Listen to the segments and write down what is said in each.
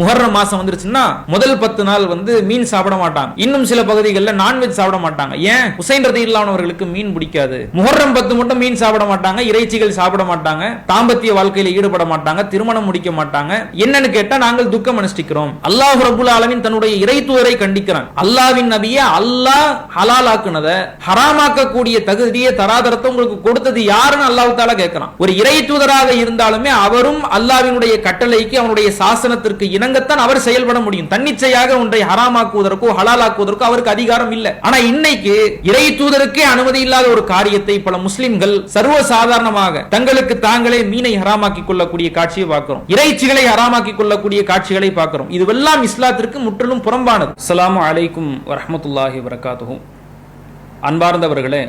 முஹர்ரம் மாசம் வந்துருச்சுன்னா முதல் 10 நாள் மீன் சாப்பிட மாட்டாங்க. இன்னும் சில பகுதிகளில் நான்வெஜ் சாப்பிட மாட்டாங்க. ஏன்? ஹுசைன் ரலியல்லாஹு அவர்களுக்கு மீன் பிடிக்காது. முஹர்ரம் 10 மட்டும் மீன் சாப்பிட மாட்டாங்க, இறைச்சிகள் சாப்பிட மாட்டாங்க, தாம்பத்திய வாழ்க்கையில ஈடுபட மாட்டாங்க, திருமணம் முடிக்க மாட்டாங்க. என்னன்னு கேட்டா நாங்கள் துக்கம் அனுஷ்டிக்கிறோம். அல்லாஹ் ரப்புல் ஆலமீன் தன்னுடைய இறை தூதரை கண்டிக்கிறான். அல்லாஹ்வின் நபியை அல்லாஹ் ஹலாலாக்குனத ஹராமாக்கக்கூடிய தகுதியை தராதரத்தை உங்களுக்கு கொடுத்தது யாருன்னு அல்லாஹ் தஆலா கேட்கிறான். ஒரு இறை தூதராக இருந்தாலுமே அவரும் அல்லாஹ்வினுடைய கட்டளைக்கு அவனுடைய சாசனத்திற்கு இணங்கத்தான் அவர் செயல்பட முடியும். தன்னிச்சையாக ஒன்றை ஹராமாக்குவதற்கோ ஹலாலாக்குவதற்கோ அவருக்கு அதிகாரம் இல்லை. ஆனா இன்னைக்கு இறை தூதருக்கே அனுமதி இல்லாத ஒரு காரியத்தை பல முஸ்லிம்கள் சர்வ சாதாரணமாக தங்களுக்கு தாங்களே மீனை ஹராமாக்கிக் கொள்ளக்கூடிய காட்சியை பார்க்கிறோம், இறைச்சிகளை ஹராமாக்கிக் கொள்ளக்கூடிய காட்சிகளை பார்க்கிறோம். இதுவெல்லாம் இஸ்லாத்திற்கு முற்றிலும் புறம்பானது. அஸ்ஸலாமு அலைக்கும் வரஹ்மத்துல்லாஹி வபரகாத்துஹு. அன்பார்ந்தவர்களே,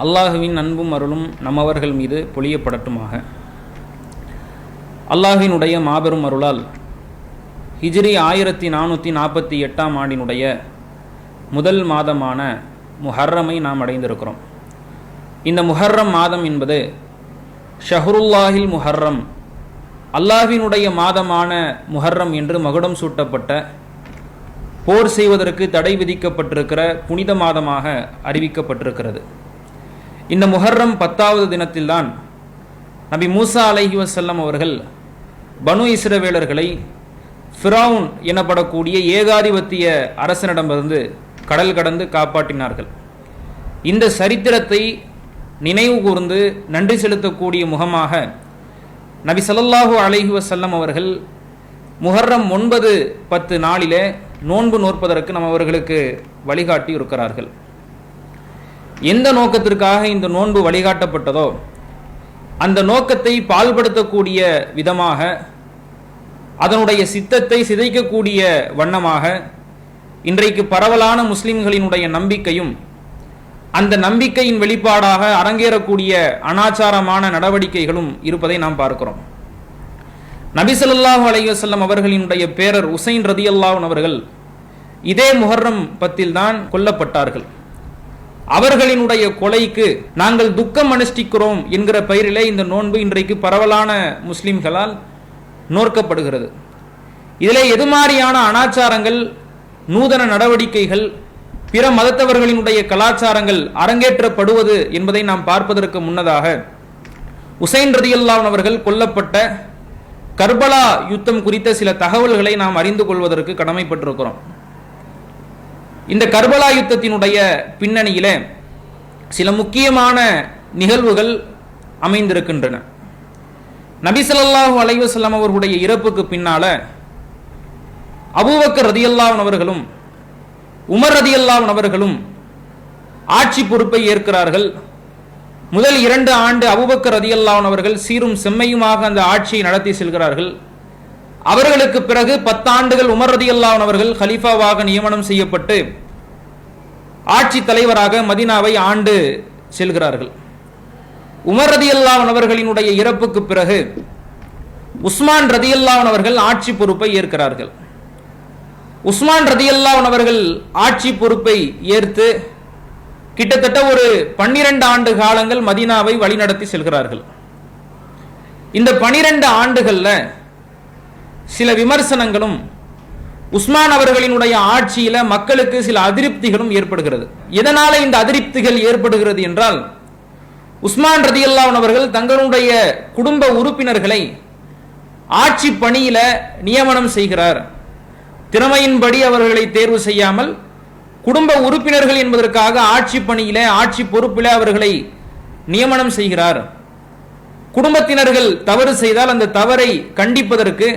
அல்லாஹுவின் அன்பும் அருளும் நம்மவர்கள் மீது பொழியப்படட்டுமாக. அல்லாஹ்வினுடைய மாபெரும் அருளால் ஹிஜ்ரி 1448 ஆண்டினுடைய முதல் மாதமான முஹர்ரமை நாம் அடைந்திருக்கிறோம். இந்த முஹர்ரம் மாதம் என்பது ஷஹ்ருல்லாஹில் முஹர்ரம், அல்லாஹ்வினுடைய மாதமான முஹர்ரம் என்று மகுடம் சூட்டப்பட்ட, போர் செய்வதற்கு தடை விதிக்கப்பட்டிருக்கிற புனித மாதமாக அறிவிக்கப்பட்டிருக்கிறது. இந்த முஹர்ரம் 10வது தினத்தில்தான் நபி மூசா அலைஹி வஸல்லம் அவர்கள் பனு இஸ்ரவேலர்களை ஃபிரௌன் எனப்படக்கூடிய ஏகாதிபத்திய அரசனிடமிருந்து கடல் கடந்து காப்பாற்றினார்கள். இந்த சரித்திரத்தை நினைவு கூர்ந்து நன்றி செலுத்தக்கூடிய முகமாக நபி ஸல்லல்லாஹு அலைஹி வஸல்லம் அவர்கள் முஹர்ரம் 9, 10 நாளிலே நோன்பு நோற்பதற்கு நம்ம அவர்களுக்கு வழிகாட்டி இருக்கிறார்கள். எந்த நோக்கத்திற்காக இந்த நோன்பு வழிகாட்டப்பட்டதோ அந்த நோக்கத்தை பால்படுத்தக்கூடிய விதமாக, அதனுடைய சித்தத்தை சிதைக்கக்கூடிய வண்ணமாக இன்றைக்கு பரவலான முஸ்லிம்களினுடைய நம்பிக்கையும் அந்த நம்பிக்கையின் வெளிப்பாடாக அரங்கேறக்கூடிய அனாச்சாரமான நடவடிக்கைகளும் இருப்பதை நாம் பார்க்கிறோம். நபி ஸல்லல்லாஹு அலைஹி வஸல்லம் அவர்களினுடைய பேரர் ஹுசைன் ரலியல்லாஹு அவர்கள் இதே முஹர்ரம் 10 தான் கொல்லப்பட்டார்கள். அவர்களினுடைய கொலைக்கு நாங்கள் துக்கம் அனுஷ்டிக்கிறோம் என்கிற பெயரிலே இந்த நோன்பு இன்றைக்கு பரவலான முஸ்லிம்களால் நோக்கப்படுகிறது. இதிலே எது மாதிரியான அனாச்சாரங்கள், நூதன நடவடிக்கைகள், பிற மதத்தவர்களினுடைய கலாச்சாரங்கள் அரங்கேற்றப்படுவது என்பதை நாம் பார்ப்பதற்கு முன்னதாக ஹுசைன் ரலியல்லாஹு அவர்கள் கொல்லப்பட்ட கர்பலா யுத்தம் குறித்த சில தகவல்களை நாம் அறிந்து கொள்வதற்கு கடமைப்பட்டிருக்கிறோம். இந்த கர்பலா யுத்தத்தினுடைய பின்னணியிலே சில முக்கியமான நிகழ்வுகள் அமைந்திருக்கின்றன. நபி ஸல்லல்லாஹு அலைஹி வஸல்லம் அவர்களுடைய இறப்புக்கு பின்னால அபூபக்கர் ரலியல்லாஹு அவர்களும் உமர் ரலியல்லாஹு அவர்களும் ஆட்சி பொறுப்பை ஏற்கிறார்கள். முதல் 2 ஆண்டு அபூபக்கர் ரலியல்லாஹு அவர்கள் சீரும் செம்மையுமாக அந்த ஆட்சியை நடத்தி செல்கிறார்கள். அவர்களுக்கு பிறகு 10 ஆண்டுகள் உமர் ரலியல்லாஹு அவர்கள் கலீஃபாவாக நியமனம் செய்யப்பட்டு ஆட்சி தலைவராக மதீனாவை ஆண்டு செல்கிறார்கள். உமர் ரலியல்லாஹு அவர்களினுடைய இறப்புக்கு பிறகு உஸ்மான் ரலியல்லாஹு அவர்கள் ஆட்சி பொறுப்பை ஏற்கிறார்கள். உஸ்மான் ரலியல்லாஹு அவர்கள் ஆட்சி பொறுப்பை ஏற்று கிட்டத்தட்ட ஒரு 12 ஆண்டு காலங்கள் மதீனாவை வழிநடத்தி செல்கிறார்கள். இந்த 12 ஆண்டுகள்ல சில விமர்சனங்களும் உஸ்மான் அவர்களினுடைய ஆட்சியில மக்களுக்கு சில அதிருப்திகளும் ஏற்படுகிறது. எதனால இந்த அதிருப்திகள் ஏற்படுகிறது என்றால், உஸ்மான் ரலியல்லாஹு அவர்கள் தங்களுடைய குடும்ப உறுப்பினர்களை ஆட்சி பணியில நியமனம் செய்கிறார். திறமையின்படி அவர்களை தேர்வு செய்யாமல் குடும்ப உறுப்பினர்கள் என்பதற்காக ஆட்சி பணியில, ஆட்சி பொறுப்பில அவர்களை நியமனம் செய்கிறார். குடும்பத்தினர்கள் தவறு செய்தால் அந்த தவறை கண்டிப்பதற்கு,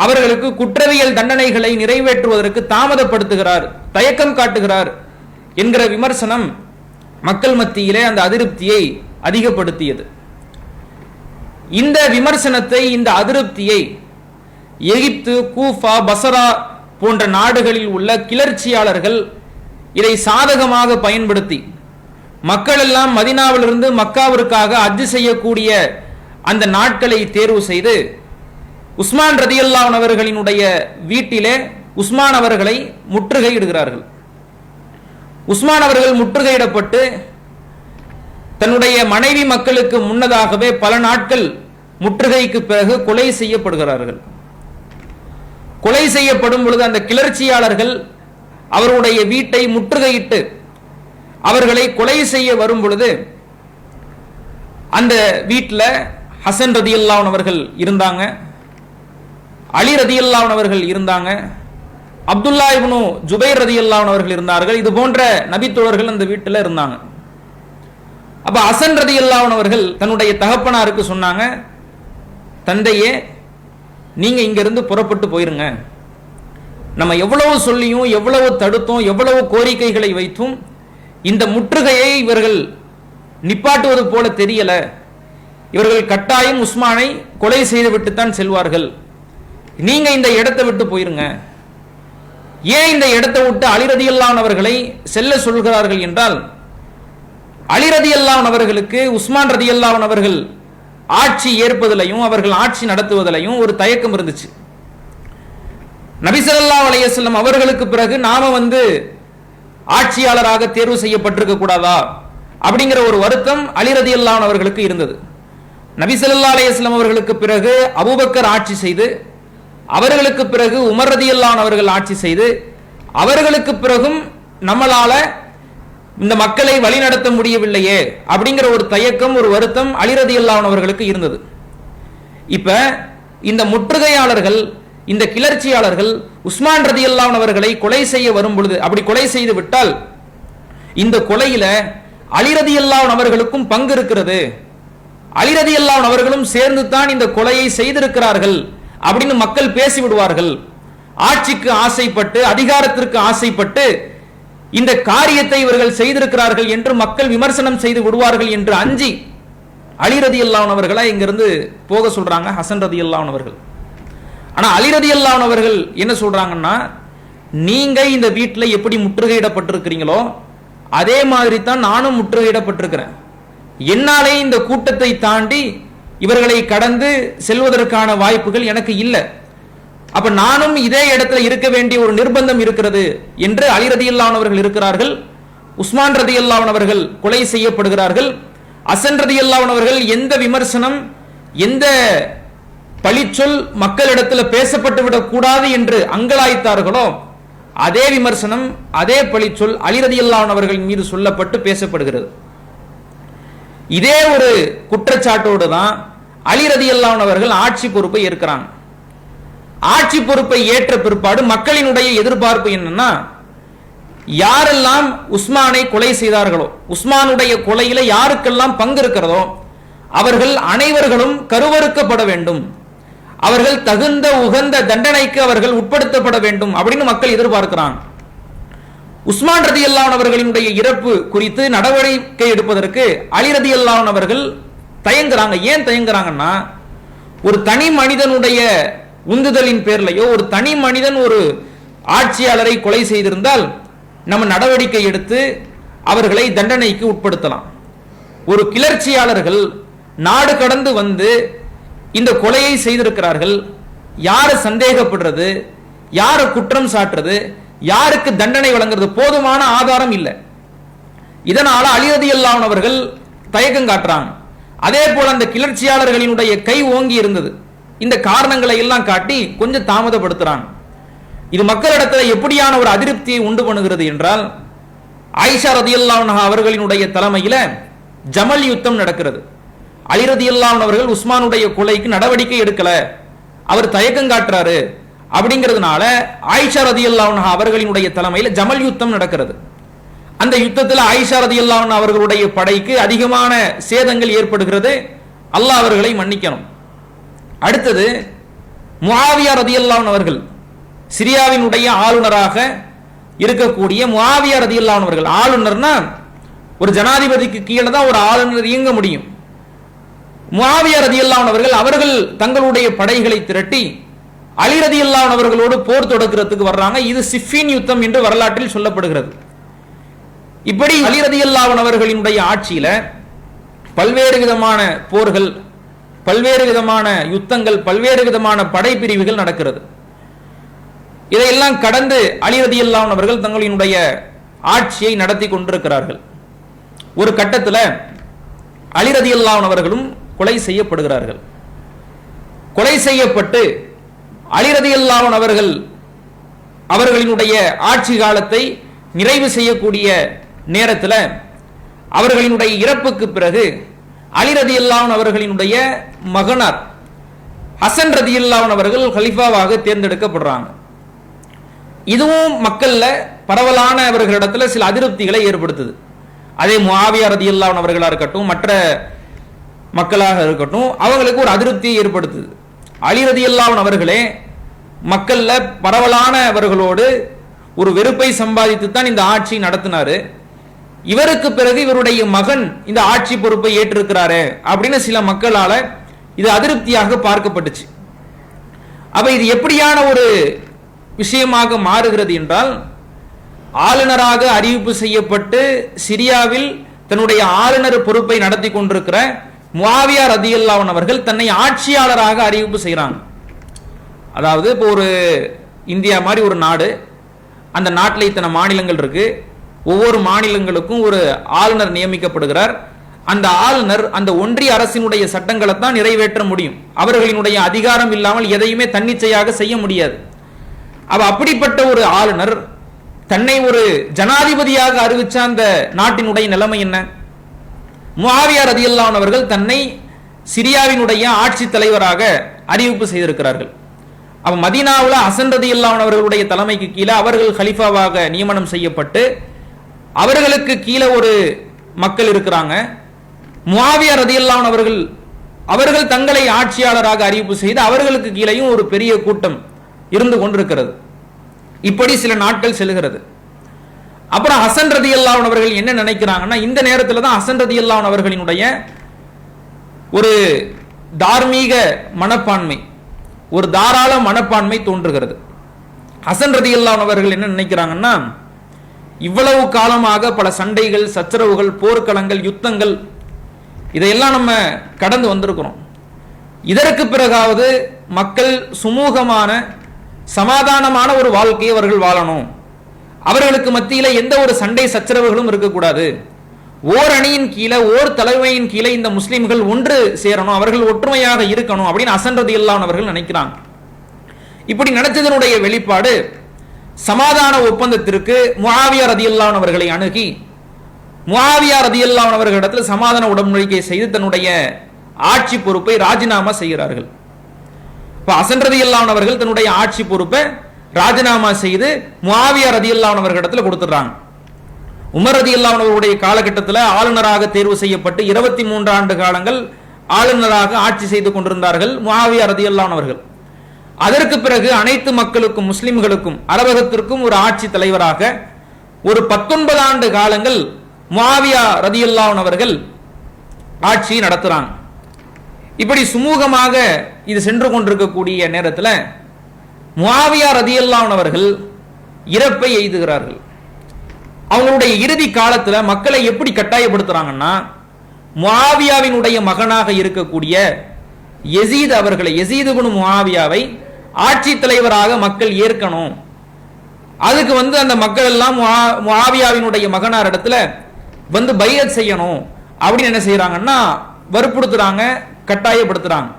அவர்களுக்கு குற்றவியல் தண்டனைகளை நிறைவேற்றுவதற்கு தாமதப்படுத்துகிறார், தயக்கம் காட்டுகிறார் என்கிற விமர்சனம் மக்கள் மத்தியிலே அந்த அதிருப்தியை அதிகப்படுத்தியது. இந்த விமர்சனத்தை, இந்த அதிருப்தியை எகிப்து, கூஃபா, பசரா போன்ற நாடுகளில் உள்ள கிளர்ச்சியாளர்கள் இதை சாதகமாக பயன்படுத்தி மக்கள் எல்லாம் மதீனாவிலிருந்து மக்காவிற்காக ஹஜ் செய்யக்கூடிய அந்த நாட்களை தேர்வு செய்து உஸ்மான் ரலியல்லாஹு அவர்களினுடைய வீட்டிலே உஸ்மான் அவர்களை முற்றுகையிடுகிறார்கள். உஸ்மான் அவர்கள் முற்றுகையிடப்பட்டு தன்னுடைய மனைவி மக்களுக்கு முன்னதாகவே பல நாட்கள் முற்றுகைக்கு பிறகு கொலை செய்யப்படுகிறார்கள். கொலை செய்யப்படும் பொழுது அந்த கிளர்ச்சியாளர்கள் அவருடைய வீட்டை முற்றுகையிட்டு அவர்களை கொலை செய்ய வரும் பொழுது அந்த வீட்டில் ஹசன் ரதியல்லாஹு அவர்கள் இருந்தாங்க, அலி ரதியல்லாஹு அவர்கள் இருந்தாங்க, அப்துல்லா இப்னு ஜுபைர் ரதியல்லாஹு அவர்கள் இருந்தார்கள். இது போன்ற நபித்தோழர்கள் அந்த வீட்டில் இருந்தாங்க. அப்ப ஹசன் ரதியல்லாஹு அவர்கள் தன்னுடைய தகப்பனாருக்கு சொன்னாங்க, தந்தையே, நீங்க இங்கிருந்து புறப்பட்டு போயிருங்க. நம்ம எவ்வளவு சொல்லியும் எவ்வளவு தடுத்தோம் எவ்வளவு கோரிக்கைகளை வைத்தும் இந்த முற்றுகையை இவர்கள் நிப்பாட்டுவது போல தெரியல. இவர்கள் கட்டாயம் உஸ்மானை கொலை செய்துவிட்டு தான் செல்வார்கள். நீங்க இந்த இடத்தை விட்டு போயிருங்க. ஏன் இந்த இடத்தை விட்டு அலி ரதியல்லாஹு அவர்களை செல்ல சொல்கிறார்கள் என்றால், அலி ரதியல்லாஹு அவர்களுக்கு உஸ்மான் ரதியல்லாஹு அவர்கள் ஆட்சி ஏற்பதிலையும் அவர்கள் ஆட்சி நடத்துவதிலையும் ஒரு தயக்கம் இருந்துச்சு. நபி ஸல்லல்லாஹு அலைஹி வஸல்லம் அவர்களுக்கு பிறகு நாம ஆட்சியாளராக தேர்வு செய்யப்பட்டிருக்க கூடாதா அப்படிங்கிற ஒரு வருத்தம் அலி ரதியல்லாஹு அவர்களுக்கு இருந்தது. நபி ஸல்லல்லாஹு அலைஹி வஸல்லம் அவர்களுக்கு பிறகு அபூபக்கர் ஆட்சி செய்து, அவர்களுக்கு பிறகு உமர் ரதியல்லாஹு அவர்கள் ஆட்சி செய்து, அவர்களுக்கு பிறகும் நம்மளால இந்த மக்களை வழிநடத்த முடியவில்லையே அப்படிங்கிற ஒரு தயக்கம் ஒரு வருத்தம் அலி ரதியல்லாஹு அவர்களுக்கு இருந்தது. இப்ப இந்த முற்றுகையாளர்கள் இந்த கிளர்ச்சியாளர்கள் உஸ்மான் ரதியல்லாஹு அவர்களை கொலை செய்ய வரும் பொழுது, அப்படி கொலை செய்து விட்டால் இந்த கொலையில அலி ரதியல்லாஹு அவர்களுக்கும் பங்கு இருக்கிறது, அலி ரதியல்லாஹு அவர்களும் சேர்ந்து தான் இந்த கொலையை செய்திருக்கிறார்கள் அப்படின்னு மக்கள் பேசி விடுவார்கள். ஆட்சிக்கு ஆசைப்பட்டு அதிகாரத்திற்கு ஆசைப்பட்டு இந்த காரியத்தை இவர்கள் செய்திருக்கிறார்கள் என்று மக்கள் விமர்சனம் செய்து விடுவார்கள் என்று அஞ்சி அலி ரதியல்லாஹு அவர்களை இங்கிருந்து போக சொல்றாங்க ஹசன் ரதியல்லாஹு அவர்கள். ஆனா அலி ரதியல்லாஹு அவர்கள் என்ன சொல்றாங்கன்னா, நீங்க இந்த வீட்டில் எப்படி முற்றுகையிடப்பட்டிருக்கிறீங்களோ அதே மாதிரி தான் நானும் முற்றுகையிடப்பட்டிருக்கிறேன். என்னாலே இந்த கூட்டத்தை தாண்டி இவர்களை கடந்து செல்வதற்கான வாய்ப்புகள் எனக்கு இல்லை. அப்ப நானும் இதே இடத்துல இருக்க வேண்டிய ஒரு நிர்பந்தம் இருக்கிறது என்று அலி ரதியல்லாஹு அவர்கள் இருக்கிறார்கள். உஸ்மான் ரதியல்லாஹு அவர்கள் கொலை செய்யப்படுகிறார்கள். ஹசன் ரதியல்லாஹு அவர்கள் எந்த விமர்சனம் எந்த பழிச்சொல் மக்களிடத்தில் பேசப்பட்டு விடக் கூடாது என்று அங்கலாய்த்தார்களோ அதே விமர்சனம் அதே பழிச்சொல் அலி ரதியல்லாஹு அவர்கள் மீது சொல்லப்பட்டு பேசப்படுகிறது. இதே ஒரு குற்றச்சாட்டோடு தான் அலி ரதியல்லாஹு அவர்கள் ஆட்சி பொறுப்பை ஏற்கிறாங்க. ஆட்சி பொறுப்பை ஏற்ற பிற்பாடு மக்களினுடைய எதிர்பார்ப்பு என்னன்னா, யாரெல்லாம் உஸ்மானை கொலை செய்தார்களோ, உஸ்மானுடைய கொலையில யாருக்கெல்லாம் பங்கு இருக்கிறதோ அவர்கள் அனைவர்களும் கருவறுக்கப்பட வேண்டும், அவர்கள் தகுந்த உகந்த தண்டனைக்கு அவர்கள் உட்படுத்தப்பட வேண்டும் அப்படின்னு மக்கள் எதிர்பார்க்கிறாங்க. உஸ்மான் ரதியல்லாஹு அவர்களினுடைய இறப்பு குறித்து நடவடிக்கை எடுப்பதற்கு அலி ரதியல்லாஹு அவர்கள் தயங்குறாங்க. ஏன் தயங்குறாங்கன்னா, ஒரு தனி மனிதனுடைய உந்துதலின் பேர்லையோ ஒரு தனி மனிதன் ஒரு ஆட்சியாளரை கொலை செய்திருந்தால் நம்ம நடவடிக்கை எடுத்து அவர்களை தண்டனைக்கு உட்படுத்தலாம். ஒரு கிளர்ச்சியாளர்கள் நாடு கடந்து வந்து இந்த கொலையை செய்திருக்கிறார்கள், யாரை சந்தேகப்படுறது, யாரை குற்றம் சாட்டுறது, யாருக்கு தண்டனை வழங்குறது போதுமான ஆதாரம் இல்லை. இதனால அலி ரதியல்லாஹு அவர்கள் தயக்கம் காட்டுறாங்க. அதே போல அந்த கிளர்ச்சியாளர்களினுடைய கை ஓங்கி இருந்தது. இந்த காரணங்களை எல்லாம் காட்டி கொஞ்சம் தாமதப்படுத்துறாங்க. இது மக்களிடத்தில் எப்படியான ஒரு அதிருப்தியை உண்டு பண்ணுகிறது என்றால், ஆயிஷா ரதியல்லாஹு அன்ஹா அவர்களினுடைய தலைமையில ஜமல் யுத்தம் நடக்கிறது. அலி ரதியல்லாஹு அவர்கள் உஸ்மானுடைய கொலைக்கு நடவடிக்கை எடுக்கல, அவர் தயக்கம் காட்டுறாரு அப்படிங்கிறதுனால ஆயிஷா ரதியல்லாஹு அன்ஹா அவர்களினுடைய தலைமையில ஜமல் யுத்தம் நடக்கிறது. அந்த யுத்தத்தில் ஆயிஷா ரதியல்லாஹு அன்ஹா அவர்களுடைய படைக்கு அதிகமான சேதங்கள் ஏற்படுகிறது. அல்லாஹ் அவர்களை மன்னிக்கணும். அடுத்தது முஆவியா ரதியல்லாஹு அவர்கள், சிரியாவினுடைய ஆளுநராக இருக்கக்கூடிய முஆவியா ரதியல்லாஹு அவர்கள். ஆளுநர்னா ஒரு ஜனாதிபதிக்கு கீழே தான் ஒரு ஆளுநர் இயங்க முடியும். முஆவியா ரதியல்லாஹு அவர்கள் அவர்கள் தங்களுடைய படைகளை திரட்டி அலி ரதியல்லாஹு அவர்களோடு போர் தொடக்கிறதுக்கு வர்றாங்க. இது சிஃபின் யுத்தம் என்று வரலாற்றில் சொல்லப்படுகிறது. இப்படி அலி ரதியல்லாஹு அவர்களினுடைய ஆட்சியில பல்வேறு விதமான போர்கள், பல்வேறு விதமான யுத்தங்கள், பல்வேறு விதமான படைப்பிரிவுகள் நடக்கிறது. இதையெல்லாம் கடந்து அலி ரதியல்லாஹு அவர்கள் தங்களினுடைய ஆட்சியை நடத்தி கொண்டிருக்கிறார்கள். ஒரு கட்டத்தில் அலி ரதியல்லாஹு அவர்களும் கொலை செய்யப்படுகிறார்கள். கொலை செய்யப்பட்டு அலி ரலியல்லாஹு அன்ஹு அவர்களினுடைய ஆட்சி காலத்தை நிறைவு செய்யக்கூடிய நேரத்தில் அவர்களினுடைய இறப்புக்கு பிறகு அலி ரலியல்லாஹு அன்ஹு அவர்களினுடைய மகனார் ஹசன் ரலியல்லாஹு அன்ஹு அவர்கள் கலீஃபாவாக தேர்ந்தெடுக்கப்படுறாங்க. இதுவும் மக்கள்ல பரவலானவர்களிடத்துல சில அதிருப்திகளை ஏற்படுத்துது. அதே முஆவியா ரலியல்லாஹு அன்ஹு அவர்களா இருக்கட்டும், மற்ற மக்களாக இருக்கட்டும், அவங்களுக்கு ஒரு அதிருப்தியை ஏற்படுத்துது. அலி ரலியல்லாஹு அன்ஹு அவர்களே மக்கள்ல பரவலானவர்களோடு ஒரு வெறுப்பை சம்பாதித்து தான் இந்த ஆட்சி நடத்தினாரு. இவருக்கு பிறகு இவருடைய மகன் இந்த ஆட்சி பொறுப்பை ஏற்றிருக்கிறாரு அப்படின்னு சில மக்களால இது அதிருப்தியாக பார்க்கப்பட்டுச்சு. அப்ப இது எப்படியான ஒரு விஷயமாக மாறுகிறது என்றால், ஆளுநராக அறிவிப்பு செய்யப்பட்டு சிரியாவில் தன்னுடைய ஆளுநர் பொறுப்பை நடத்தி கொண்டிருக்கிற முஆவியா ரலியல்லாஹு அன்ஹு அவர்கள் தன்னை ஆட்சியாளராக அறிவிப்பு செய்கிறாங்க. அதாவது இப்போ ஒரு இந்தியா மாதிரி ஒரு நாடு, அந்த நாட்டில் இத்தனை மாநிலங்கள் இருக்கு, ஒவ்வொரு மாநிலங்களுக்கும் ஒரு ஆளுநர் நியமிக்கப்படுகிறார். அந்த ஆளுநர் அந்த ஒன்றிய அரசினுடைய சட்டங்களை தான் நிறைவேற்ற முடியும். அவர்களினுடைய அதிகாரம் இல்லாமல் எதையுமே தன்னிச்சையாக செய்ய முடியாது. அப்படிப்பட்ட ஒரு ஆளுநர் தன்னை ஒரு ஜனாதிபதியாக அறிவிச்ச அந்த நாட்டினுடைய நிலைமை என்ன? முஆவியா ரலியல்லாஹு அன்ஹு அவர்கள் தன்னை சிரியாவினுடைய ஆட்சி தலைவராக அறிவிப்பு செய்திருக்கிறார்கள். அப்ப மதீனாவுல ஹசன் ரலியல்லாஹு அன்ஹு அவர்களுடைய தலைமைக்கு கீழே அவர்கள் கலீஃபாவாக நியமனம் செய்யப்பட்டு அவர்களுக்கு கீழே ஒரு மக்கள் இருக்கிறாங்க. முஆவியா ரலியல்லாஹு அன்ஹு அவர்கள் தங்களை ஆட்சியாளராக அறிவிப்பு செய்து அவர்களுக்கு கீழேயும் ஒரு பெரிய கூட்டம் இருந்து கொண்டிருக்கிறது. இப்படி சில நாட்கள் செல்கிறது. அப்புறம் ஹசன் ரலியல்லாஹு அன்ஹு அவர்கள் என்ன நினைக்கிறாங்கன்னா, இந்த நேரத்தில் தான் ஹசன் ரலியல்லாஹு அன்ஹு அவர்களினுடைய ஒரு தார்மீக மனப்பான்மை, ஒரு தாராள மனப்பான்மை தோன்றுகிறது. ஹசன் ரலியல்லாஹு அன்ஹு அவர்கள் என்ன நினைக்கிறாங்கன்னா, இவ்வளவு காலமாக பல சண்டைகள், சச்சரவுகள், போர்க்களங்கள், யுத்தங்கள் இதையெல்லாம் நம்ம கடந்து வந்திருக்கிறோம். இதற்கு பிறகாவது மக்கள் சுமூகமான சமாதானமான ஒரு வாழ்க்கையை அவர்கள் வாழணும். அவர்களுக்கு மத்தியில் எந்த ஒரு சண்டை சச்சரவுகளும் இருக்கக்கூடாது. ஓர் அணியின் கீழே, ஓர் தலைமையின் கீழே இந்த முஸ்லிம்கள் ஒன்று சேரணும், அவர்கள் ஒற்றுமையாக இருக்கணும் அப்படின்னு ஹசன் ரலியல்லாஹு அன்ஹு அவர்கள் நினைக்கிறாங்க. இப்படி நினைச்சதனுடைய வெளிப்பாடு சமாதான ஒப்பந்தத்திற்கு முஆவியா ரலியல்லாஹு அன்ஹு அவர்களை அணுகி முஆவியா ரலியல்லாஹு அன்ஹு அவர்களிடத்தில் சமாதான உடன்படிக்கை செய்து தன்னுடைய ஆட்சி பொறுப்பை ராஜினாமா செய்கிறார்கள். ஹசன் ரலியல்லாஹு அன்ஹு அவர்கள் தன்னுடைய ஆட்சி பொறுப்பை ராஜினாமா செய்து முஆவியா ரலியல்லாஹு அன்ஹு அவர்களிடத்தில் கொடுத்துறாங்க. உமர் ரலியல்லாஹு அன்ஹு அவருடைய காலகட்டத்தில் ஆளுநராக தேர்வு செய்யப்பட்டு 23 ஆண்டு காலங்கள் ஆளுநராக ஆட்சி செய்து கொண்டிருந்தார்கள் முஆவியா ரலியல்லாஹு அன்ஹு அவர்கள். அதற்கு பிறகு அனைத்து மக்களுக்கும், முஸ்லிம்களுக்கும், அரபகத்திற்கும் ஒரு ஆட்சி தலைவராக ஒரு 19 ஆண்டு காலங்கள் முஆவியா ரலியல்லாஹு அன்ஹு அவர்கள் ஆட்சி நடத்துறாங்க. இப்படி சுமூகமாக இது சென்று கொண்டிருக்கக்கூடிய நேரத்தில் முஆவியா ரலியல்லாஹு அன்ஹு அவர்கள் இறப்பை எய்துகிறார்கள். அவங்களுடைய இறுதி காலத்தில் மக்களை எப்படி கட்டாயப்படுத்துறாங்கன்னா, முஆவியாவினுடைய மகனாக இருக்கக்கூடிய யசீத் அவர்களை, யசீத் இப்னு முஆவியாவை ஆட்சி தலைவராக மக்கள் ஏற்கணும். அதுக்கு அந்த மக்கள் எல்லாம் முஆவியாவினுடைய மகனார் இடத்துல பைஅத் செய்யணும் அப்படின்னு என்ன செய்யறாங்கன்னா வற்புறுத்துறாங்க, கட்டாயப்படுத்துறாங்க.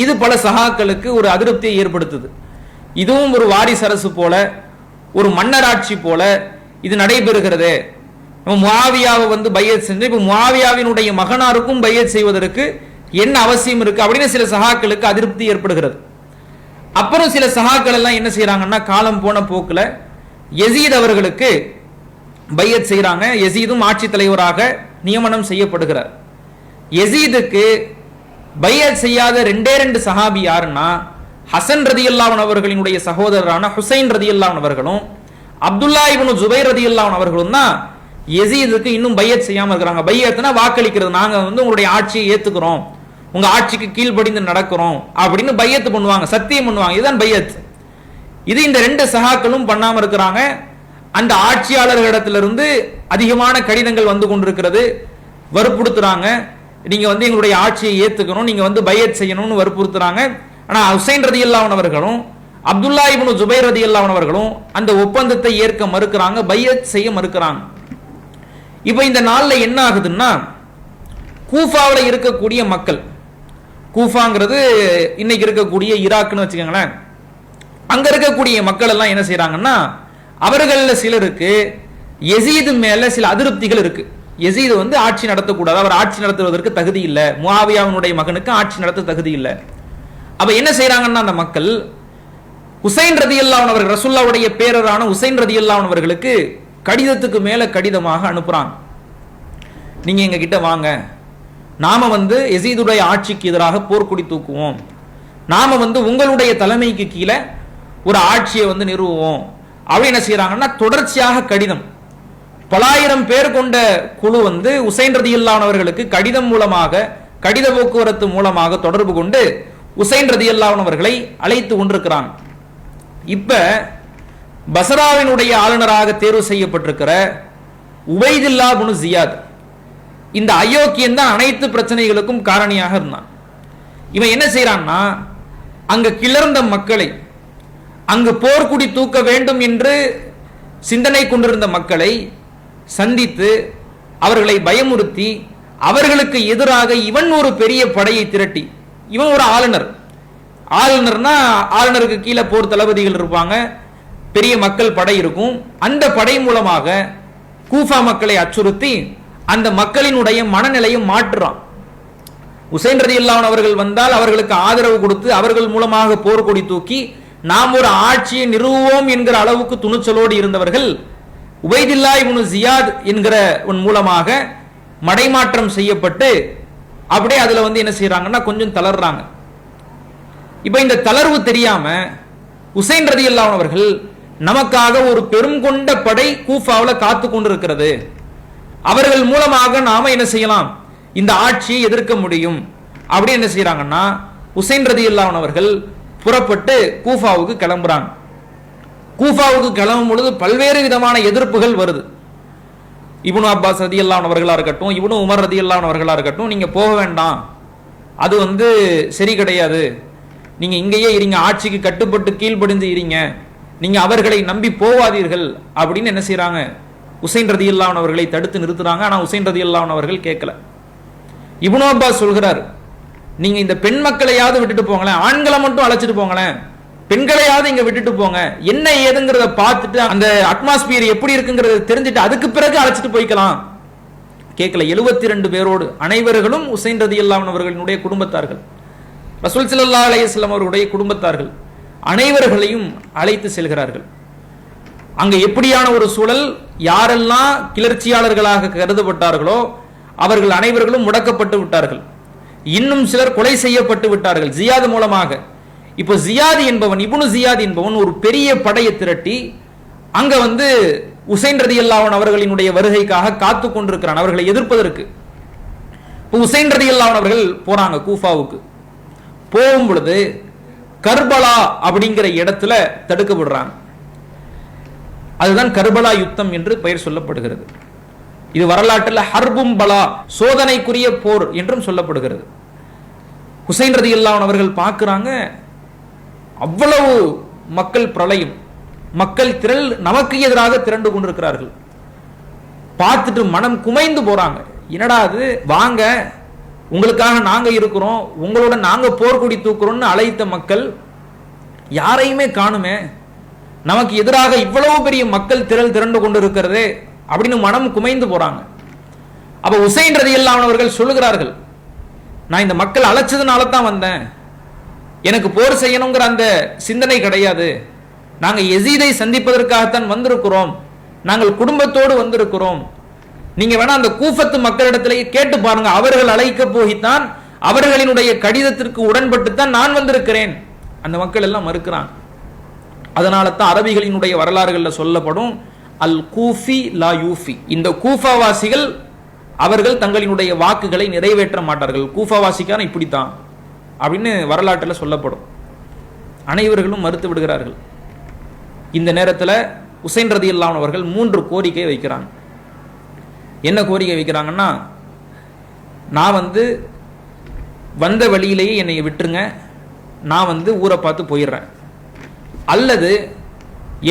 இது பல சகாக்களுக்கு ஒரு அதிருப்தியை ஏற்படுத்துது. இதுவும் ஒரு வாரிசு அரசு போல, ஒரு மன்னராட்சி போல இது நடைபெறுகிறது. முஆவியாவை பைஅத் செஞ்சு இப்ப முஆவியாவினுடைய மகனாருக்கும் பைஅத் செய்வதற்கு என்ன அவசியம் இருக்கு அப்படின்னு சில சகாக்களுக்கு அதிருப்தி ஏற்படுகிறது. அப்புறம் சில சகாக்கள் எல்லாம் என்ன செய்யறாங்கன்னா, காலம் போன போக்குல யசீத் அவர்களுக்கு பைஅத் செய்யறாங்க. யசீதும் ஆட்சி தலைவராக நியமனம் செய்யப்படுகிறார். யசீதுக்கு பைஅத் செய்யாத ரெண்டு சஹாபி யாருன்னா, ஹசன் ரலியல்லாஹு அன்ஹு அவர்களினுடைய சகோதரரான ஹுசைன் ரலியல்லாஹு அன்ஹு அவர்களும் அப்துல்லா இப்னு ஜுபைர் ரலியல்லாஹு அன்ஹு அவர்களும் தான் யசீதுக்கு இன்னும் பைஅத் செய்யாம இருக்கிறாங்க. பைஅத்னா வாக்களிக்கிறது, நாங்க உங்களுடைய ஆட்சியை ஏத்துக்கிறோம், உங்க ஆட்சிக்கு கீழ்ப்படிந்து நடக்கிறோம் அப்படின்னு பைஅத் பண்ணுவாங்க, சத்தியம் பண்ணுவாங்க. இதுதான் பைஅத். இது இந்த ரெண்டு சகாக்களும் பண்ணாம இருக்கிறாங்க. அந்த ஆட்சியாளர்களிடத்திலிருந்து அதிகமான கடிதங்கள் வந்து கொண்டிருக்கிறது, வற்புறுத்துறாங்க. நீங்க எங்களுடைய ஆட்சியை ஏத்துக்கணும், நீங்க பைஅத் செய்யணும்னு வற்புறுத்துறாங்க. ஆனா ஹுசைன் ரலியல்லாஹு அன்ஹு அவர்களும் அப்துல்லா இப்னு ஜுபைர் ரலியல்லாஹு அன்ஹு அவர்களும் அந்த ஒப்பந்தத்தை ஏற்க மறுக்கிறாங்க, பைஅத் செய்ய மறுக்கிறாங்க. இப்ப இந்த நாள்ல என்ன ஆகுதுன்னா, கூஃபாவில் இருக்கக்கூடிய மக்கள், கூஃபாங்கிறது இன்னைக்கு இருக்கக்கூடிய ஈராக்னு வச்சுக்கோங்களேன், அங்க இருக்கக்கூடிய மக்கள் எல்லாம் என்ன செய்யறாங்கன்னா, அவர்கள சிலருக்கு யசீது மேல சில அதிருப்திகள் இருக்கு. யசீது வந்து ஆட்சி நடத்தக்கூடாது, அவர் ஆட்சி நடத்துவதற்கு தகுதி இல்லை, முஆவியாவினுடைய மகனுக்கு ஆட்சி நடத்த தகுதி இல்லை. அப்ப என்ன செய்யறாங்கன்னா அந்த மக்கள் ஹுசைன் ரதியல்லாஹு அன்ஹு அவர்கள், ரசூலுல்லாஹ்வுடைய பேரரான ஹுசைன் ரதியல்லாஹு அன்ஹு அவர்களுக்கு கடிதத்துக்கு மேல கடிதமாக அனுப்புறாங்க. நீங்க எங்க கிட்ட வாங்க, நாம வந்து யசீதுடைய ஆட்சிக்கு எதிராக போர்க்கொடி தூக்குவோம், நாம வந்து உங்களுடைய தலைமைக்கு கீழே ஒரு ஆட்சியை வந்து நிறுவுவோம் அப்படி என்ன செய்யறாங்கன்னா தொடர்ச்சியாக கடிதம். பலாயிரம் பேர் கொண்ட குழு வந்து ஹுசைன் ரதியல்லாஹு அன்ஹு அவர்களுக்கு கடிதம் மூலமாக, கடித போக்குவரத்து மூலமாக தொடர்பு கொண்டு ஹுசைன் ரதியல்லாஹு அன்ஹு அவர்களை அழைத்து கொண்டிருக்கிறாங்க. இப்ப பஸ்ராவினுடைய ஆளுநராக தேர்வு செய்யப்பட்டிருக்கிற உபைதுல்லா இப்னு ஜியாத், இந்த அயோக்கியன் தான் அனைத்து பிரச்சனைகளுக்கும் காரணியாக இருந்தான். இவன் என்ன செய்யறான்னா, அங்க கிளர்ந்த மக்களை, அங்கு போர்க்குடி தூக்க வேண்டும் என்று சிந்தனை கொண்டிருந்த மக்களை சந்தித்து அவர்களை பயமுறுத்தி அவர்களுக்கு எதிராக இவன் ஒரு பெரிய படையை திரட்டி, இவன் ஒரு ஆளுநர், ஆளுநர்னா ஆளுநருக்கு கீழே போர் தளபதிகள் இருப்பாங்க, பெரிய மக்கள் படை இருக்கும், அந்த படை மூலமாக கூஃபா மக்களை அச்சுறுத்தி அந்த மக்களினுடைய மனநிலையை மாற்றுறான். ஹுசைன் ரலியல்லாஹு அன்ஹு அவர்கள் வந்தால் அவர்களுக்கு ஆதரவு கொடுத்து அவர்கள் மூலமாக போர்க்கொடி தூக்கி நாம் ஒரு ஆட்சியை நிறுவுவோம் என்கிற அளவுக்கு துணிச்சலோடு இருந்தவர்கள் உபைதுல்லா இப்னு ஜியாத் என்கிற மூலமாக மடைமாற்றம் செய்யப்பட்டு அப்படியே அதுல வந்து என்ன செய்யறாங்கன்னா கொஞ்சம் தளர்றாங்க. இப்ப இந்த தளர்வு தெரியாம ஹுசைன் ரலியல்லாஹு அன்ஹு அவர்கள், நமக்காக ஒரு பெரும் கொண்ட படை கூஃபாவில் காத்து கொண்டிருக்கிறது, அவர்கள் மூலமாக நாம என்ன செய்யலாம், இந்த ஆட்சியை எதிர்க்க முடியும் அப்படி என்ன செய்யறாங்கன்னா ஹுசைன் ரலியல்லாஹு அன்ஹு அவர்கள் புறப்பட்டு கூஃபாவுக்கு கிளம்புறாங்க. கூஃபாவுக்கு கிளம்பும் பொழுது பல்வேறு விதமான எதிர்ப்புகள் வருது. இப்னு அப்பாஸ் ரலியல்லாஹு அன்ஹு அவர்களா இருக்கட்டும், இப்னு உமர் ரலியல்லாஹு அன்ஹு அவர்களா இருக்கட்டும், நீங்க போக வேண்டாம், அது வந்து சரி கிடையாது, நீங்க இங்கேயே இருங்க, ஆட்சிக்கு கட்டுப்பட்டு கீழ்ப்படிந்து இருங்க, நீங்க அவர்களை நம்பி போவாதீர்கள் அப்படின்னு என்ன செய்யறாங்க, ஹுசைன் ரலியல்லாஹு அன்ஹு அவர்களை தடுத்து நிறுத்துறாங்க. ஆனா ஹுசைன் ரலியல்லாஹு அன்ஹு அவர்கள் கேட்கல. இப்னு அப்பாஸ் சொல்கிறார், நீங்க இந்த பெண் மக்களையாவது விட்டுட்டு போங்களேன், ஆண்களை மட்டும் அழைச்சிட்டு போங்களேன், பெண்களையாவது இங்க விட்டுட்டு போங்க, என்ன ஏதுங்கிறத பார்த்துட்டு அந்த அட்மாஸ்பியர் எப்படி இருக்குங்கிறத தெரிஞ்சுட்டு அதுக்கு பிறகு அழைச்சிட்டு போய்க்கலாம். கேட்கல. 72 பேரோடு அனைவர்களும் ஹுசைன் ரலியல்லாஹு அன்ஹு அவர்களுடைய குடும்பத்தார்கள், ரசூல் ஸல்லல்லாஹு அலைஹி வஸல்லம் அவர்களுடைய குடும்பத்தார்கள் அனைவர்களையும் அழைத்து செல்கிறார்கள். அங்க எப்படியான ஒரு சூழல், யாரெல்லாம் கிளர்ச்சியாளர்களாக கருதப்பட்டார்களோ அவர்கள் அனைவர்களும் முடக்கப்பட்டு விட்டார்கள், இன்னும் சிலர் கொலை செய்யப்பட்டு விட்டார்கள் ஜியாத் மூலமாக. இப்போ ஜியாத் என்பவன், இப்னு ஜியாத் என்பவன் ஒரு பெரிய படையை திரட்டி அங்க வந்து ஹுசைன் ரலியல்லாஹு அன்ஹு அவர்களினுடைய வருகைக்காக காத்து கொண்டிருக்கிறான், அவர்களை எதிர்ப்பதற்கு. ஹுசைன் ரலியல்லாஹு அன்ஹு அவர்கள் போறாங்க கூஃபாவுக்கு. போகும் பொழுது கர்பலா அப்படிங்கிற இடத்துல தடுக்கப்படுறாங்க. அதுதான் கர்பலா யுத்தம் என்று பெயர் சொல்லப்படுகிறது. இது வரலாற்றில் ஹர்பும் பலா, சோதனைக்குரிய போர் என்றும் சொல்லப்படுகிறது. ஹுசைன் ரலியல்லாஹு அன்ஹு அவர்கள் பார்க்கிறாங்க, அவ்வளவு மக்கள் பிரளயம், மக்கள் திரள் நமக்கு எதிராக திரண்டு கொண்டிருக்கிறார்கள். பார்த்துட்டு மனம் குமைந்து போறாங்க. என்னடா அது, வாங்க உங்களுக்காக நாங்க இருக்கிறோம், உங்களோட நாங்க போர்க்கொடி தூக்குறோம்னு அழைத்த மக்கள் யாரையுமே காணுமே, நமக்கு எதிராக இவ்வளவு பெரிய மக்கள் திரண்டு கொண்டிருக்கிறதே அப்படின்னு மனம் குமைந்து போறாங்க. அப்ப ஹுசைன் ரலியல்லாஹு அன்ஹு அவர்கள் சொல்லுகிறார்கள், நான் இந்த மக்கள் அழைச்சதுனால தான் வந்தேன், எனக்கு போர் செய்யணுங்கிற அந்த சிந்தனை கிடையாது, நாங்க யசீதை சந்திப்பதற்காகத்தான் வந்திருக்கிறோம், நாங்கள் குடும்பத்தோடு வந்திருக்கிறோம், நீங்க வேணா அந்த கூஃபத்து மக்களிடத்திலேயே கேட்டு பாருங்க, அவர்கள் அழைக்க போய்த்தான், அவர்களினுடைய கடிதத்திற்கு உடன்பட்டு தான் நான் வந்திருக்கிறேன். அந்த மக்கள் எல்லாம் மறுக்கிறாங்க. அதனால தான் அரபிகளினுடைய வரலாறுகளில் சொல்லப்படும் அல் கூஃபி லா யூஃபி, இந்த கூஃபாவாசிகள் அவர்கள் தங்களினுடைய வாக்குகளை நிறைவேற்ற மாட்டார்கள், கூஃபாவாசிக்கான இப்படித்தான் அப்படின்னு வரலாற்றில் சொல்லப்படும். அனைவர்களும் மறுத்து விடுகிறார்கள். இந்த நேரத்தில் ஹுசைன் ரலியல்லாஹு அன்ஹு அவர்கள் 3 கோரிக்கை வைக்கிறாங்க. என்ன கோரிக்கை வைக்கிறாங்கன்னா, நான் வந்து வந்த வழியிலேயே என்னை விட்டுருங்க, நான் வந்து ஊரை பார்த்து போயிடுறேன், அல்லது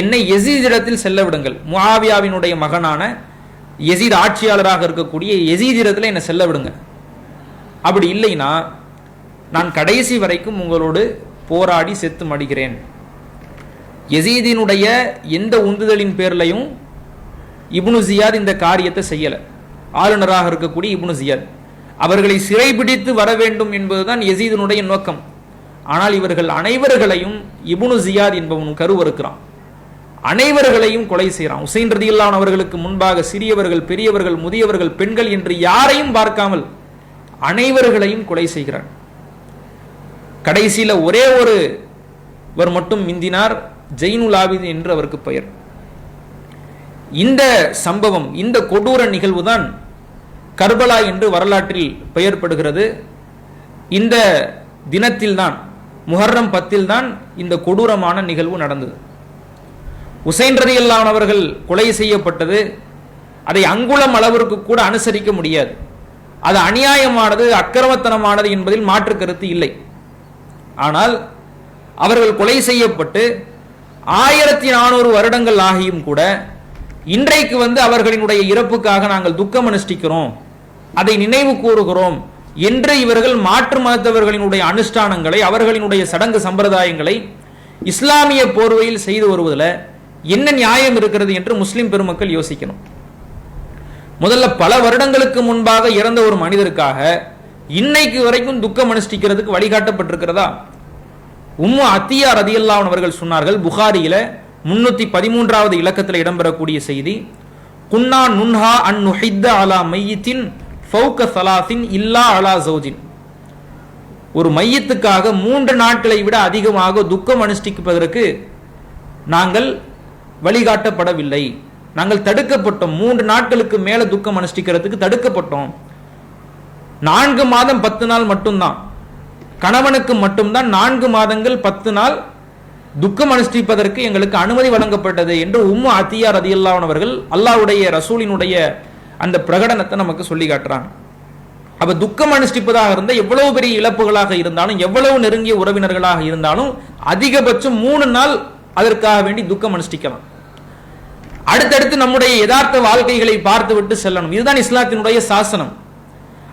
என்னை யசீதிடத்தில் செல்ல விடுங்கள், முஆவியாவினுடைய மகனான யசீத் ஆட்சியாளராக இருக்கக்கூடிய யசீதிடத்தில் என்னை செல்ல விடுங்க, அப்படி இல்லைன்னா நான் கடைசி வரைக்கும் உங்களோடு போராடி செத்து மடிக்கிறேன் யசீதினுடைய எந்த உந்துதலின் பேர்லையும் இப்னு ஜியாத் இந்த காரியத்தை செய்யலை. ஆளுநராக இருக்கக்கூடிய இப்னு ஜியாத் அவர்களை சிறைபிடித்து வர வேண்டும் என்பதுதான் யசீதினுடைய நோக்கம். ஆனால் இவர்கள் அனைவர்களையும் இப்னு ஜியாத் என்பவன் கருவறுக்கிறான், அனைவர்களையும் கொலை செய்கிறான். உசைன் ரதியல்லாஹு அன்ஹு அவர்களுக்கு முன்பாக சிறியவர்கள், பெரியவர்கள், முதியவர்கள், பெண்கள் என்று யாரையும் பார்க்காமல் அனைவர்களையும் கொலை செய்கிறான். கடைசியில் ஒரே ஒருவர் மட்டும் மிந்தினார், ஜெயினுல் ஆபிதீன் என்று அவருக்கு பெயர். இந்த சம்பவம், இந்த கொடூர நிகழ்வுதான் கர்பலா என்று வரலாற்றில் பெயர் பெறுகிறது. இந்த தினத்தில்தான், முஹர்ரம் 10 தான் இந்த கொடூரமான நிகழ்வு நடந்தது. உசைன் ரலியல்லாஹு அன்ஹு அவர்கள் கொலை செய்யப்பட்டது, அதை அங்குலம் அளவிற்கு கூட அனுசரிக்க முடியாது. அது அநியாயமானது, அக்கிரமத்தனமானது என்பதில் மாற்று கருத்து இல்லை. ஆனால் அவர்கள் கொலை செய்யப்பட்டு 1400 வருடங்கள் ஆகியும் கூட இன்றைக்கு அவர்களினுடைய இறப்புக்காக நாங்கள் துக்கம் அனுஷ்டிக்கிறோம், அதை நினைவு கூறுகிறோம் என்று இவர்கள் மாற்று மதத்தவர்களினுடைய அனுஷ்டானங்களை, அவர்களினுடைய சடங்கு சம்பிரதாயங்களை இஸ்லாமிய போர்வையில் செய்து வருவதில் என்ன நியாயம் இருக்கிறது என்று முஸ்லிம் பெருமக்கள் யோசிக்கணும். முதல்ல பல வருடங்களுக்கு முன்பாக இறந்த ஒரு மனிதருக்காக இன்னைக்கு வரைக்கும் துக்கம் அனுஷ்டிக்கிறதுக்கு வழிகாட்டப்பட்டிருக்கிறதா? உம்மு அத்தியா ரதியல்லாஹு அன்ஹா அவர்கள் சொன்னார்கள், புகாரியில 313வது இலக்கத்தில் இடம்பெறக்கூடிய செய்தி, குன்னா நுன்ஹா அன் நுஹித்த அலா மையித்தின் ஃபௌக ஸலாத்தின் இல்லா அலா ஜௌஜின். ஒரு மையத்துக்காக 3 நாட்களை விட அதிகமாக துக்கம் அனுஷ்டிப்பதற்கு நாங்கள் வழிகாட்டப்படவில்லை, நாங்கள் தடுக்கப்பட்டோம். 3 நாட்களுக்கு மேல துக்கம் அனுஷ்டிக்கிறதுக்கு தடுக்கப்பட்டோம். 4 மாதம் 10 நாள் மட்டும்தான், கணவனுக்கு மட்டும்தான் 4 மாதங்கள் 10 நாள் துக்கம் அனுஷ்டிப்பதற்கு எங்களுக்கு அனுமதி வழங்கப்பட்டது என்று உம்மு அத்தியா ரதியல்லாஹு அன்ஹா அவர்கள் அல்லாஹ்வுடைய ரசூலினுடைய அந்த பிரகடனத்தை நமக்கு சொல்லி காட்டுறாங்க. அப்ப துக்கம் அனுஷ்டிப்பதாக இருந்த எவ்வளவு பெரிய இழப்புகளாக இருந்தாலும், எவ்வளவு நெருங்கிய உறவினர்களாக இருந்தாலும் அதிகபட்சம் 3 நாள் அதற்காக வேண்டி துக்கம் அனுஷ்டிக்கலாம். அடுத்தடுத்து நம்முடைய யதார்த்த வாழ்க்கைகளை பார்த்து விட்டு செல்லணும். இதுதான் இஸ்லாத்தினுடைய சாசனம்.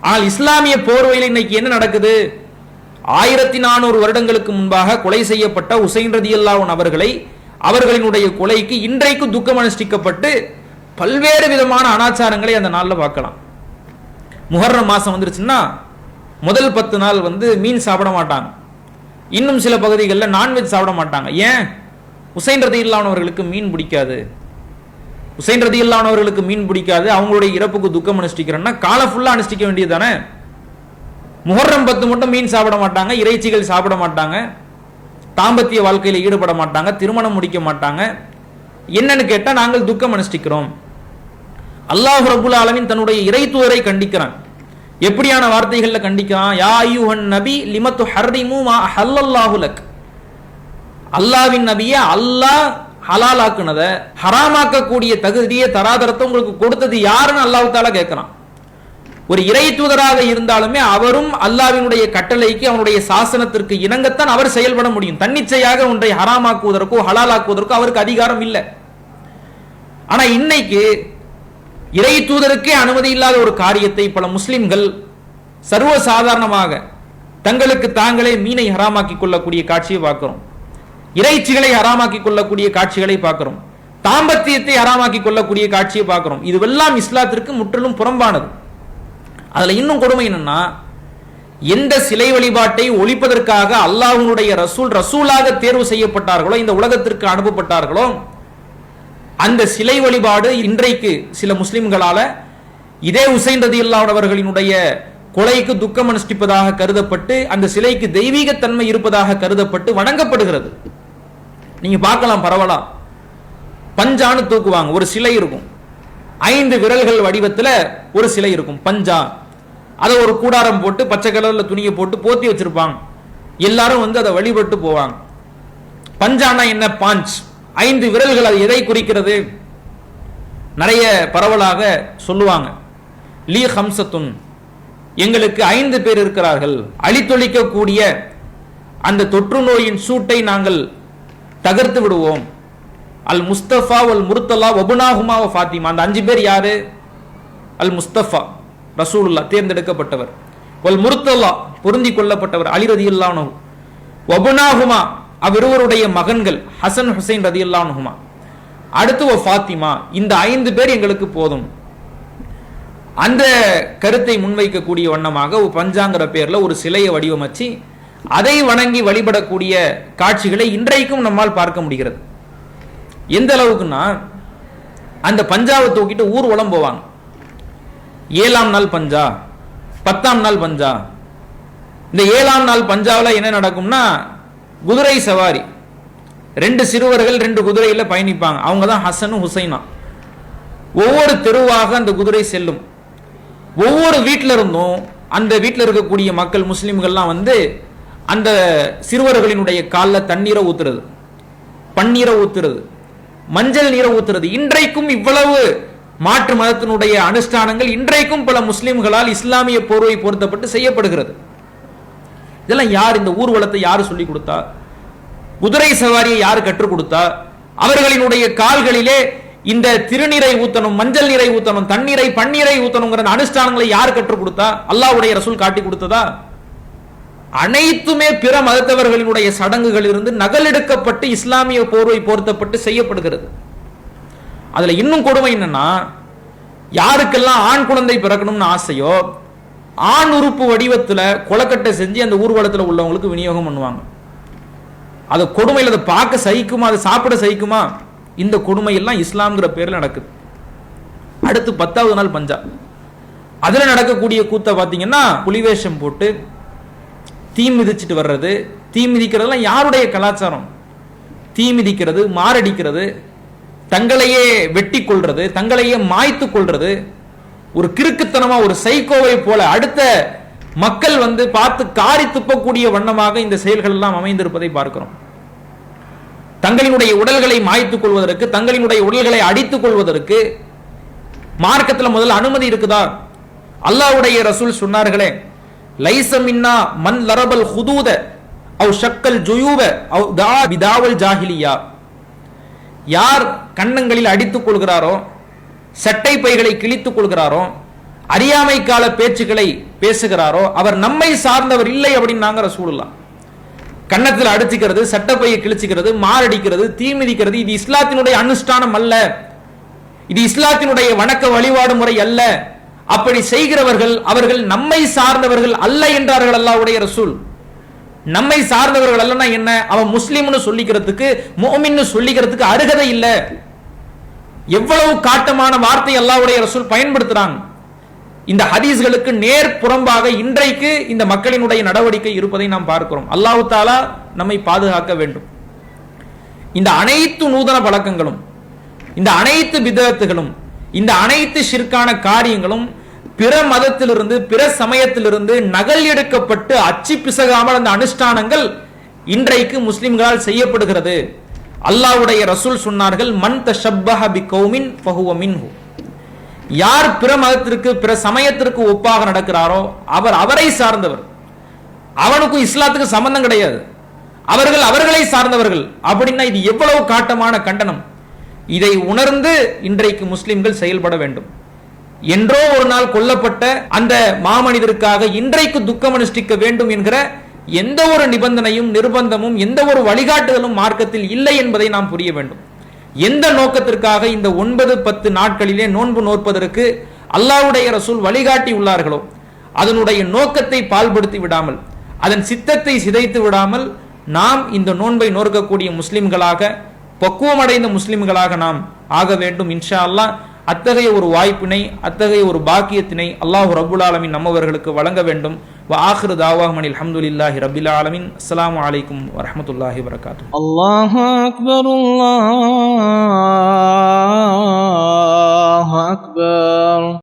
ஆனால் இஸ்லாமிய போர்வையில் இன்னைக்கு என்ன நடக்குது? 1400 வருடங்களுக்கு முன்பாக கொலை செய்யப்பட்ட உசைன் ரதியல்லாஹு அன்ஹு அவர்களை, அவர்களினுடைய கொலைக்கு இன்றைக்கு துக்கம் அனுஷ்டிக்கப்பட்டு பல்வேறு விதமான அனாச்சாரங்களை அந்த நாளில் பார்க்கலாம். முஹர்ரம் மாசம் வந்துருச்சுன்னா முதல் 10 நாள் மீன் சாப்பிட மாட்டாங்க. இன்னும் சில பகுதிகளில் நான்வெஜ் சாப்பிட மாட்டாங்க. ஏன்? உசைன் ரதியல்லாஹு அன்ஹு அவர்களுக்கு மீன் பிடிக்காது. உசைன் ரதியல்லாஹு அன்ஹு அவர்களுக்கு மீன் பிடிக்காது, அவங்களுடைய இறப்புக்கு துக்கம் அனுஷ்டிக்கிறேன்னா காலம் ஃபுல்லா அனுஷ்டிக்க வேண்டியது தானே. முஹர்ரம் 10 மட்டும் மீன் சாப்பிட மாட்டாங்க, இறைச்சிகள் சாப்பிட மாட்டாங்க, தாம்பத்திய வாழ்க்கையில் ஈடுபட மாட்டாங்க, திருமணம் முடிக்க மாட்டாங்க. என்னன்னு கேட்டா நாங்கள் துக்கம் அனுஷ்டிக்கிறோம். அல்லாஹ் ரப்புல் ஆலமீன் தன்னுடைய இறை தூதரை கண்டிக்கிறான். எப்படியான வார்த்தைகள்ல கண்டிக்கிறான்? யா அய்யுஹன் நபி லிம துஹர்ரிமு மா அஹல்லல்லாஹு லக். அல்லாஹ்வின் நபியே, அல்லாஹ் ஹலாலாக்குனத ஹராமாக்கக்கூடிய தகுதியை, தராதரத்தை உங்களுக்கு கொடுத்தது யாருன்னு அல்லாஹ் தஆலா கேட்கிறான். ஒரு இறை தூதராக இருந்தாலுமே அவரும் அல்லாஹ்வினுடைய கட்டளைக்கு, அவனுடைய சாசனத்திற்கு இணங்கத்தான் அவர் செயல்பட முடியும். தன்னிச்சையாக ஒன்றை ஹராமாக்குவதற்கோ ஹலாலாக்குவதற்கோ அவருக்கு அதிகாரம் இல்லை. ஆனா இன்னைக்கு இறை தூதருக்கே அனுமதி இல்லாத ஒரு காரியத்தை பல முஸ்லிம்கள் சர்வசாதாரணமாக தங்களுக்கு தாங்களே மீனை ஹராமாக்கி கொள்ளக்கூடிய காட்சியை பார்க்கிறோம், இறைச்சிகளை ஹராமாக்கி கொள்ளக்கூடிய காட்சிகளை பார்க்கிறோம், தாம்பத்தியத்தை ஹராமாக்கி கொள்ளக்கூடிய காட்சியை பார்க்கிறோம். இதுவெல்லாம் இஸ்லாத்திற்கு முற்றிலும் புறம்பானது. அதுல இன்னும் கொடுமை என்னன்னா, எந்த சிலை வழிபாட்டை ஒழிப்பதற்காக அல்லாஹ்வுடைய ரசூலாக தேர்வு செய்யப்பட்டார்களோ, இந்த உலகத்திற்கு அனுப்பப்பட்டார்களோ, அந்த சிலை வழிபாடு இன்றைக்கு சில முஸ்லிம்களால இதே உசைன் ரலியல்லாஹு அன்ஹு அவர்களினுடைய கொலைக்கு துக்கம் அனுஷ்டிப்பதாக கருதப்பட்டு, அந்த சிலைக்கு தெய்வீகத்தன்மை இருப்பதாக கருதப்பட்டு வணங்கப்படுகிறது. நீங்க பார்க்கலாம், பரவலா பஞ்சான்னு தூக்குவாங்க. ஒரு சிலை இருக்கும், 5 விரல்கள் வடிவத்தில் ஒரு சிலை இருக்கும், பஞ்சா. அதை ஒரு கூடாரம் போட்டு பச்சை கலர்ல துணியை போட்டு போத்தி வச்சிருப்பாங்க. எல்லாரும் அதை வழிபட்டு போவாங்க. பஞ்சானா என்ன? பாஞ்ச், 5 விரல்கள். அது எதை குறிக்கிறது? நிறைய பரவலாக சொல்லுவாங்க, லீ ஹம்சத்துன், எங்களுக்கு 5 பேர் இருக்கிறார்கள், அழித்தொழிக்கக்கூடிய அந்த தொற்று நோயின் சூட்டை நாங்கள் தகர்த்து விடுவோம். அல் முஸ்தபா வல் முர்த்தலா வபுனாஹுமா வ ஃபாத்திமா. அந்த 5 பேர் யாரு? அல் முஸ்தபா ரசூலுல்லாஹ், தேர்ந்தெடுக்கப்பட்டவர். வல் முர்த்தலா, பொருந்தி கொள்ளப்பட்டவர், அலி ரலியல்லாஹு அன்ஹு. வபுனாஹுமா, அவ்விருவருடைய மகன்கள் ஹசன் ஹுசைன் ரதியல்லாஹு அன்ஹுமா, அடுத்து ஃபாத்திமா, இந்த 5 பேர் எங்களுக்கு போதும். அந்த கருத்தை முன்வைக்கக்கூடிய வண்ணமாக பஞ்சாங்கிற பேர்ல ஒரு சிலையை வடிவமைச்சு அதை வணங்கி வழிபடக்கூடிய காட்சிகளை இன்றைக்கும் நம்மால் பார்க்க முடிகிறது. எந்த அளவுக்குன்னா, அந்த பஞ்சாவை தூக்கிட்டு ஊர்வலம் போவாங்க. 7ஆம் நாள் பஞ்சா, 10ஆம் நாள் பஞ்சா. இந்த 7ஆம் நாள் பஞ்சாவில் என்ன நடக்கும்னா, குதிரை சவாரி. 2 சிறுவர்கள் 2 குதிரையில பயணிப்பாங்க. அவங்க தான் ஹசனும் ஹுசைனா. ஒவ்வொரு தெருவாக அந்த குதிரை செல்லும். ஒவ்வொரு வீட்டில இருந்தும் அந்த வீட்டில் இருக்கக்கூடிய மக்கள் முஸ்லிம்கள்லாம் வந்து அந்த சிறுவர்களினுடைய காலில் தண்ணீரை ஊத்துறது, பன்னீரை ஊத்துறது, மஞ்சள் நீரை ஊத்துறது. இன்றைக்கும் இவ்வளவு மாற்று மதத்தினுடைய அனுஷ்டானங்கள் இன்றைக்கும் பல முஸ்லிம்களால் இஸ்லாமிய போர்வை பொருத்தப்பட்டு செய்யப்படுகிறது. இதெல்லாம் யார்? இந்த ஊர்வலத்தை யார் சொல்லிக் கொடுத்தா? குதிரை சவாரியை யார் கற்றுக் கொடுத்தா? அவர்களினுடைய கால்களிலே இந்த திருநீரை ஊத்தணும், மஞ்சள் நீரை ஊத்தணும், தண்ணீரை பன்னீரை ஊத்தணுங்கிற அனுஷ்டானங்களை யார் கற்றுக் கொடுத்தா? அல்லாஹ்வுடைய ரசூல் காட்டி கொடுத்ததா? அனைத்துமே பிற மதத்தவர்களினுடைய சடங்குகள் இருந்து நகலெடுக்கப்பட்டு இஸ்லாமிய போர்வை போர்த்தப்பட்டு செய்யப்படுகிறது. அதுல இன்னும் கொடுமை என்னன்னா, யாருக்கெல்லாம் ஆண் குழந்தை பிறக்கணும்னு ஆசையோ ஆண் உறுப்பு வடிவத்துல கொலக்கட்டை செஞ்சு அந்த ஊர்வலத்தில் உள்ளவங்களுக்கு விநியோகம் பண்ணுவாங்க. அது கொடுமையில் அதை பார்க்க சகிக்குமா? அதை சாப்பிட சகிக்குமா? இந்த கொடுமை எல்லாம் இஸ்லாம்ங்கிற பேர்ல நடக்குது. அடுத்து 10வது நாள் பஞ்சா. அதுல நடக்கக்கூடிய கூத்த பாத்தீங்கன்னா, புலிவேஷம் போட்டு தீ மிதிச்சுட்டு வர்றது. தீ மிதிக்கிறதுலாம் யாருடைய கலாச்சாரம்? தீ மிதிக்கிறது, மாரடிக்கிறது, தங்களையே வெட்டி கொள்றது, தங்களையே மாய்த்து கொள்றது, ஒரு கிறுக்குத்தனமா ஒரு சைக்கோவை போல அடுத்த மக்கள் வந்து பார்த்து காரி துப்பக்கூடிய வண்ணமாக இந்த செயல்கள் எல்லாம் அமைந்திருப்பதை பார்க்கிறோம். தங்களினுடைய உடல்களை மாய்த்துக் கொள்வதற்கு, தங்களினுடைய உடல்களை அடித்துக் கொள்வதற்கு மார்க்கத்தில் முதல்ல அனுமதி இருக்குதா? அல்லாஹ்வுடைய ரசூல் சொன்னார்களே, லைஸ மின்னா மன் லரபல் ஹுதூத அவ் ஷக்கல் ஜுயூப அவ் தா பிதாவல் ஜாஹிலியா. யார் கன்னங்களில் அடித்துக் கொள்கிறாரோ, சட்டை பைகளை கிழித்துக் கொள்கிறாரோ, அறியாமை கால பேச்சுக்களை பேசுகிறாரோ, அவர் நம்மை சார்ந்தவர் இல்லை அப்படின்னு நாங்க ரசூலுல்லாஹ். கன்னத்தில் அடிச்சுக்கிறது, சட்டப்பையை கிழிச்சுக்கிறது, மாரடிக்கிறது, தீ மிதிக்கிறது, இது இஸ்லாத்தினுடைய அனுஷ்டானம் அல்ல. இது இஸ்லாத்தினுடைய வணக்க வழிபாடு முறை அல்ல. அப்படி செய்கிறவர்கள் அவர்கள் நம்மை சார்ந்தவர்கள் அல்ல என்றார்கள் அல்லாஹ்வுடைய ரசூல். நம்மை சார்ந்தவர்கள் அல்லனா என்ன? அவன் முஸ்லிம்னு சொல்லிக்கிறதுக்கு, முஃமின்னு சொல்லிக்கிறதுக்கு அருகதை இல்லை. எவ்வளவு காட்டமான வார்த்தை அல்லாஹ்வுடைய ரசூல் பயன்படுத்துறாங்க. இந்த ஹதீஸ்களுக்கு நேர் புறம்பாக இன்றைக்கு இந்த மக்களினுடைய நடவடிக்கை இருப்பதை நாம் பார்க்கிறோம். அல்லாஹ் தஆலா நம்மை பாதுகாக்க வேண்டும். இந்த அனைத்து நூதன பழக்கங்களும், இந்த அனைத்து பிதஅத்துகளும், இந்த அனைத்து ஷிர்கான காரியங்களும் பிற மதத்திலிருந்து, பிற சமயத்திலிருந்து நகல் எடுக்கப்பட்டு அச்சு பிசகாமல் அந்த அனுஷ்டானங்கள் இன்றைக்கு முஸ்லிம்களால் செய்யப்படுகிறது. அல்லாஹ்வுடைய ரசூல் சொன்னார்கள், மன் தஷப்பஹ பிகௌமின் ஃபஹுவ மின்ஹு. யார் பிற மதத்திற்கு, பிற சமயத்திற்கு ஒப்பாக நடக்கிறாரோ அவர் அவரை சார்ந்தவர். அவனுக்கும் இஸ்லாத்துக்கு சம்பந்தம் கிடையாது. அவர்கள் அவர்களை சார்ந்தவர்கள். அப்படின்னா இது எவ்வளவு காட்டமான கண்டனம். இதை உணர்ந்து இன்றைக்கு முஸ்லிம்கள் செயல்பட வேண்டும். என்றோ ஒரு நாள் கொல்லப்பட்ட அந்த மாமனிதருக்காக இன்றைக்கு துக்கம் அனுஷ்டிக்க வேண்டும் என்கிற எந்த ஒரு நிபந்தனையும், நிர்பந்தமும், எந்த ஒரு வழிகாட்டுதலும் மார்க்கத்தில் இல்லை என்பதை நாம் புரிய வேண்டும். எந்த நோக்கத்திற்காக இந்த 9-10 நாட்களிலே நோன்பு நோற்பதற்கு அல்லாஹ்வுடைய ரசூல் வழிகாட்டி உள்ளார்களோ அதனுடைய நோக்கத்தை பால்படுத்தி விடாமல், அதன் சித்தத்தை சிதைத்து விடாமல் நாம் இந்த நோன்பை நோக்கக்கூடிய முஸ்லிம்களாக, பக்குவமடைந்த முஸ்லிம்களாக நாம் ஆக வேண்டும். இன்ஷா அல்லாஹ் அத்தகைய ஒரு வாய்ப்பினை, அத்தகைய ஒரு பாக்கியத்தினை அல்லாஹ் ரப்புல் ஆலமீன் நம்மவர்களுக்கு வழங்க வேண்டும். வ ஆகிரு தாவாஹும் அல்ஹம்துலில்லாஹி ரப்பில் ஆலமீன். அஸ்ஸலாமு அலைக்கும் வரஹ்மத்துல்லாஹி வபரகாத்துஹு. அல்லாஹு அக்பர், அல்லாஹு அக்பர்.